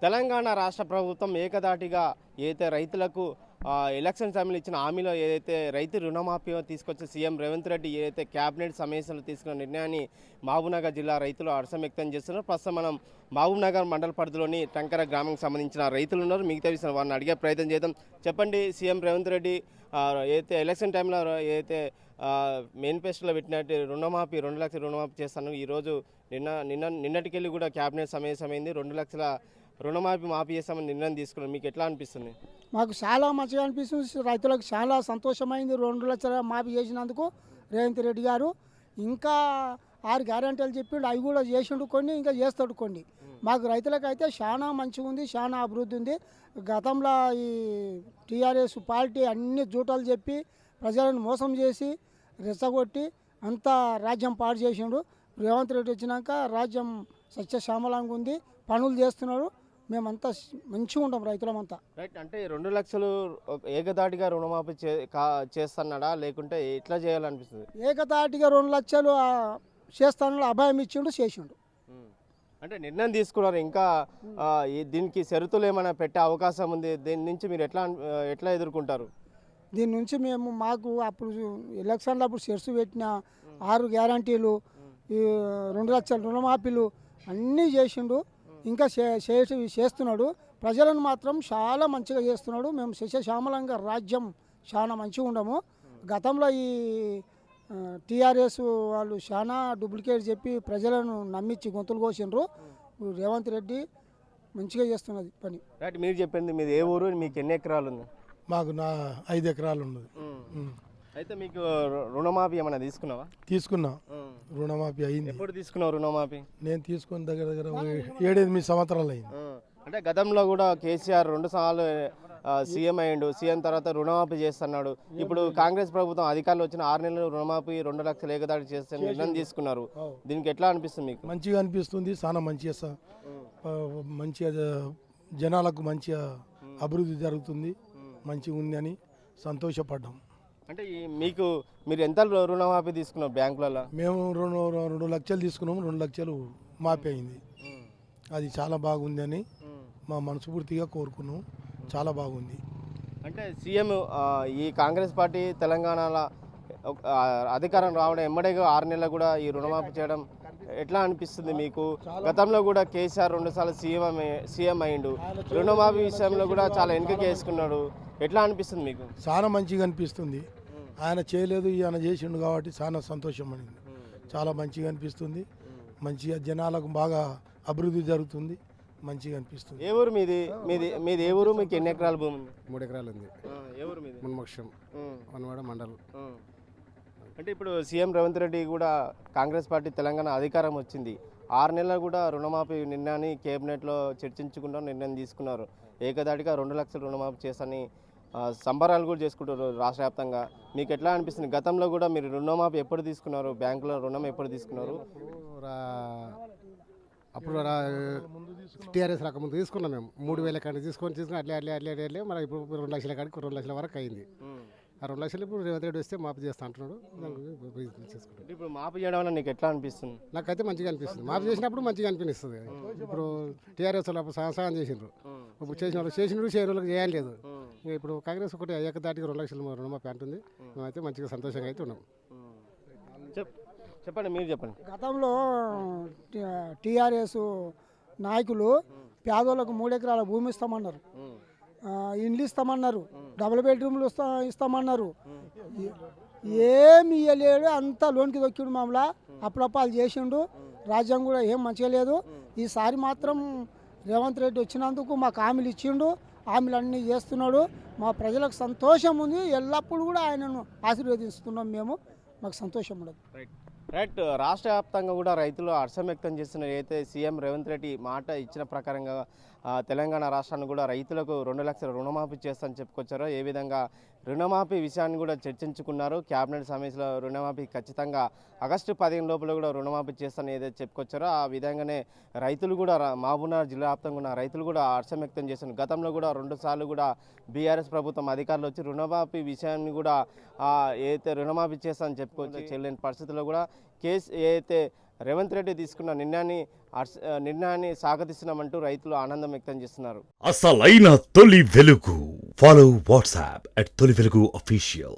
తెలంగాణ రాష్ట్ర ప్రభుత్వం ఏకధాటిగా ఏదైతే రైతులకు ఎలక్షన్ సమయంలో ఇచ్చిన హామీలో ఏదైతే రైతు రుణమాఫీ తీసుకొచ్చే సీఎం రేవంత్ రెడ్డి ఏదైతే క్యాబినెట్ సమావేశంలో తీసుకున్న నిర్ణయాన్ని మహబూబ్నగర్ జిల్లా రైతులు హర్షం వ్యక్తం చేస్తున్నారు. ప్రస్తుతం మనం మహబూబ్నగర్ మండల పరిధిలోని టంకర గ్రామానికి సంబంధించిన రైతులు ఉన్నారు. మిగతా విషయం వారిని అడిగే ప్రయత్నం చేద్దాం. చెప్పండి, సీఎం రేవంత్ రెడ్డి ఏదైతే ఎలక్షన్ టైంలో ఏదైతే మేనిఫెస్టోలో పెట్టినట్టు రుణమాఫీ 2 లక్షల రుణమాఫీ చేస్తాను, ఈరోజు నిన్నటికెళ్ళి కూడా క్యాబినెట్ సమావేశమైంది. 2 లక్షల మాఫీ చేస్తామని నిర్ణయం తీసుకున్నారు. మీకు ఎట్లా అనిపిస్తుంది? మాకు చాలా మంచిగా అనిపిస్తుంది. రైతులకు చాలా సంతోషమైంది 2 లక్షల మాఫీ చేసినందుకు రేవంత్ రెడ్డి గారు. ఇంకా 6 గ్యారెంటీలు చెప్పిండు, అవి కూడా చేసిండు కొన్ని, ఇంకా చేస్తాడు కొన్ని. మాకు రైతులకు అయితే చాలా మంచిగా ఉంది, చాలా అభివృద్ధి ఉంది. గతంలో ఈ టీఆర్ఎస్ పార్టీ అన్ని జూటాలు చెప్పి ప్రజలను మోసం చేసి రెచ్చగొట్టి అంతా రాజ్యం పాడు చేసిండు. రేవంత్ రెడ్డి వచ్చినాక రాజ్యం సత్యశ్యామలంగా ఉంది, పనులు చేస్తున్నాడు. మేమంతా మంచిగా ఉంటాం రైతులమంతా. రైట్. అంటే 2 లక్షలు ఏకదాటిగా రుణమాఫీ చేస్తున్నాడా, లేకుంటే ఎట్లా చేయాలనిపిస్తుంది? ఏకదాటిగా 2 లక్షలు చేస్తానని అభయం ఇచ్చిండు, చేసిండు. అంటే నిర్ణయం తీసుకున్నారు. ఇంకా దీనికి షరతులు ఏమైనా పెట్టే అవకాశం ఉంది? దీని నుంచి మీరు ఎట్లా ఎదుర్కొంటారు? దీని నుంచి మాకు అప్పుడు ఎలక్షన్లు అప్పుడు షరతు పెట్టిన 6 గ్యారంటీలు, ఈ 2 లక్షల రుణమాఫీలు అన్నీ చేసిండు. ఇంకా చేస్తున్నాడు. ప్రజలను మాత్రం చాలా మంచిగా చేస్తున్నాడు. మేము సస్యశ్యామలంగా రాజ్యం చాలా మంచిగా ఉండము. గతంలో ఈ టీఆర్ఎస్ వాళ్ళు చాలా డూప్లికేట్ చెప్పి ప్రజలను నమ్మించి గొంతులు కోసిండ్రు. రేవంత్ రెడ్డి మంచిగా చేస్తున్నది పని. రైట్. మీరు చెప్పింది మీది ఏ ఊరు, మీకు ఎన్ని ఎకరాలు ఉంది? మాకు 5 ఎకరాలు ఉన్నది. అయితే మీకు రుణమాఫీ ఏమైనా తీసుకున్నావా? తీసుకున్నా, రుణమాఫీ అయింది. ఎప్పుడు తీసుకున్నావు రుణమాఫీ? నేను తీసుకున్న దగ్గర 7-8 సంవత్సరాలు అయింది. అంటే గతంలో కూడా కేసీఆర్ 2 సార్లు సీఎం అయ్యిండు. సీఎం తర్వాత రుణమాఫీ చేస్తున్నాడు. ఇప్పుడు కాంగ్రెస్ ప్రభుత్వం అధికారులు వచ్చిన 6 నెలలు రుణమాఫీ 2 లక్షలు ఏకదాటి చేస్తే నిర్ణయం తీసుకున్నారు. దీనికి ఎట్లా అనిపిస్తుంది మీకు? మంచిగా అనిపిస్తుంది. చాలా మంచిగా జనాలకు మంచిగా అభివృద్ధి జరుగుతుంది, మంచిగా ఉంది అని సంతోషపడ్డాం. అంటే మీరు ఎంత రుణమాఫీ తీసుకున్నారు బ్యాంకులలో? మేము 2 లక్షలు తీసుకున్నాము. 2 లక్షలు మాఫీ అయింది. అది చాలా బాగుంది అని మా మనస్ఫూర్తిగా కోరుకున్నాం. చాలా బాగుంది. అంటే సీఎం ఈ కాంగ్రెస్ పార్టీ తెలంగాణలో అధికారం రావడం ఎమ్మడే 6 నెలలు కూడా ఈ రుణమాఫీ చేయడం ఎట్లా అనిపిస్తుంది మీకు? గతంలో కూడా కేసీఆర్ 2 సార్లు సీఎం అయ్యిండు. రుణమాఫీ విషయంలో కూడా చాలా వెనుకకి వేసుకున్నాడు. ఎట్లా అనిపిస్తుంది మీకు? చాలా మంచిగా అనిపిస్తుంది. ఆయన చేయలేదు, ఈయన చేసిండు కాబట్టి చాలా సంతోషం అయింది. చాలా మంచిగా అనిపిస్తుంది. మంచిగా జనాలకు బాగా అభివృద్ధి జరుగుతుంది, మంచిగా అనిపిస్తుంది. ఏ ఊరు మీది ఏ ఊరు? మీకు ఎన్ని ఎకరాల భూమి ఉంది? 3 ఎకరాలు ఉంది. ఏ ఊరు మీది? మున్మోక్షం, వనవాడ మండలం. అంటే ఇప్పుడు సీఎం రేవంత్ రెడ్డి కూడా కాంగ్రెస్ పార్టీ తెలంగాణ అధికారం వచ్చింది. 6 నెలలు కూడా రుణమాఫీ నిర్ణయాన్ని కేబినెట్లో చర్చించకుండా నిర్ణయం తీసుకున్నారు. ఏకదాటిగా 2 లక్షల రుణమాఫీ చేసని సంబరాలు కూడా చేసుకుంటారు రాష్ట్ర వ్యాప్తంగా. మీకు ఎట్లా అనిపిస్తుంది? గతంలో కూడా మీరు రుణమాఫీ ఎప్పుడు తీసుకున్నారు? బ్యాంకులో రుణం ఎప్పుడు తీసుకున్నారు? అప్పుడు టీఆర్ఎస్ రాకముందు తీసుకున్నాం మేము. 3,000 కాడికి తీసుకుని అట్లే మళ్ళీ ఇప్పుడు 2 లక్షల కాడికి 2 లక్షల వరకు అయింది. ఆ 2 లక్షలు ఇప్పుడు రేవంత్ రెడ్డి వస్తే మాఫీ చేస్తా అంటున్నాడు. చేసుకుంటాడు. ఇప్పుడు మాఫీ చేయడం వల్ల నీకు ఎట్లా అనిపిస్తుంది? నాకైతే మంచిగా అనిపిస్తుంది. మాఫీ చేసినప్పుడు మంచిగా అనిపిస్తుంది. ఇప్పుడు టీఆర్ఎస్ వాళ్ళు సహాయం చేసిండ్రు. ఇప్పుడు చేసిన వాళ్ళకి చేయలేదు. ఇప్పుడు కాంగ్రెస్ ఒకటి ఏకదాటికి 2 లక్షల రుణమాఫీ అంటుంది. మేమైతే మంచిగా సంతోషంగా అయితే ఉన్నాం. చెప్పండి, మీరు చెప్పండి. గతంలో టీఆర్ఎస్ నాయకులు పేదోళ్ళకు 3 ఎకరాల భూమి ఇస్తామన్నారు, ఇండ్లు ఇస్తామన్నారు, డబుల్ బెడ్రూమ్లు ఇస్తామన్నారు. ఏమి ఇవ్వలేడు, అంతా లోన్కి దొక్కిండు. మామూలు అప్పులప్పాలు చేసిండు. రాజ్యం కూడా ఏం మంచిగా లేదు. ఈసారి మాత్రం రేవంత్ రెడ్డి వచ్చినందుకు మాకు హామీలు ఇచ్చిండు, హామీలు అన్నీ చేస్తున్నాడు. మా ప్రజలకు సంతోషం ఉంది. ఎల్లప్పుడూ కూడా ఆయనను ఆశీర్వదిస్తున్నాం మేము. మాకు సంతోషం ఉండదు. రైట్. రాష్ట్ర వ్యాప్తంగా కూడా రైతులు హర్షం వ్యక్తం చేస్తున్న ఏదైతే సీఎం రేవంత్ రెడ్డి మాట ఇచ్చిన ప్రకారంగా తెలంగాణ రాష్ట్రాన్ని కూడా రైతులకు 2 లక్షల రుణమాఫీ చేస్తానని చెప్పుకొచ్చారో, ఏ విధంగా రుణమాఫీ విషయాన్ని కూడా చర్చించుకున్నారు. క్యాబినెట్ సమావేశంలో రుణమాఫీ ఖచ్చితంగా ఆగస్టు 15 లోపల కూడా రుణమాఫీ చేస్తానని ఏదైతే చెప్పుకొచ్చారో ఆ విధంగానే రైతులు కూడా మహబూబ్నగర్ జిల్లా వ్యాప్తంగా ఉన్న రైతులు కూడా హర్షం వ్యక్తం చేస్తున్నారు. గతంలో కూడా 2 సార్లు కూడా బీఆర్ఎస్ ప్రభుత్వం అధికారులు వచ్చి రుణమాఫీ విషయాన్ని కూడా ఏదైతే రుణమాఫీ చేస్తానని చెప్పుకోవచ్చు చేయలేని పరిస్థితుల్లో కూడా ఏదైతే రేవంత్ రెడ్డి తీసుకున్న నిర్ణయాన్ని స్వాగతిస్తున్నామంటూ రైతులు ఆనందం వ్యక్తం చేస్తున్నారు. అసలైన తొలి వెలుగు. ఫాలో వాట్సాప్ @తొలి వెలుగు official.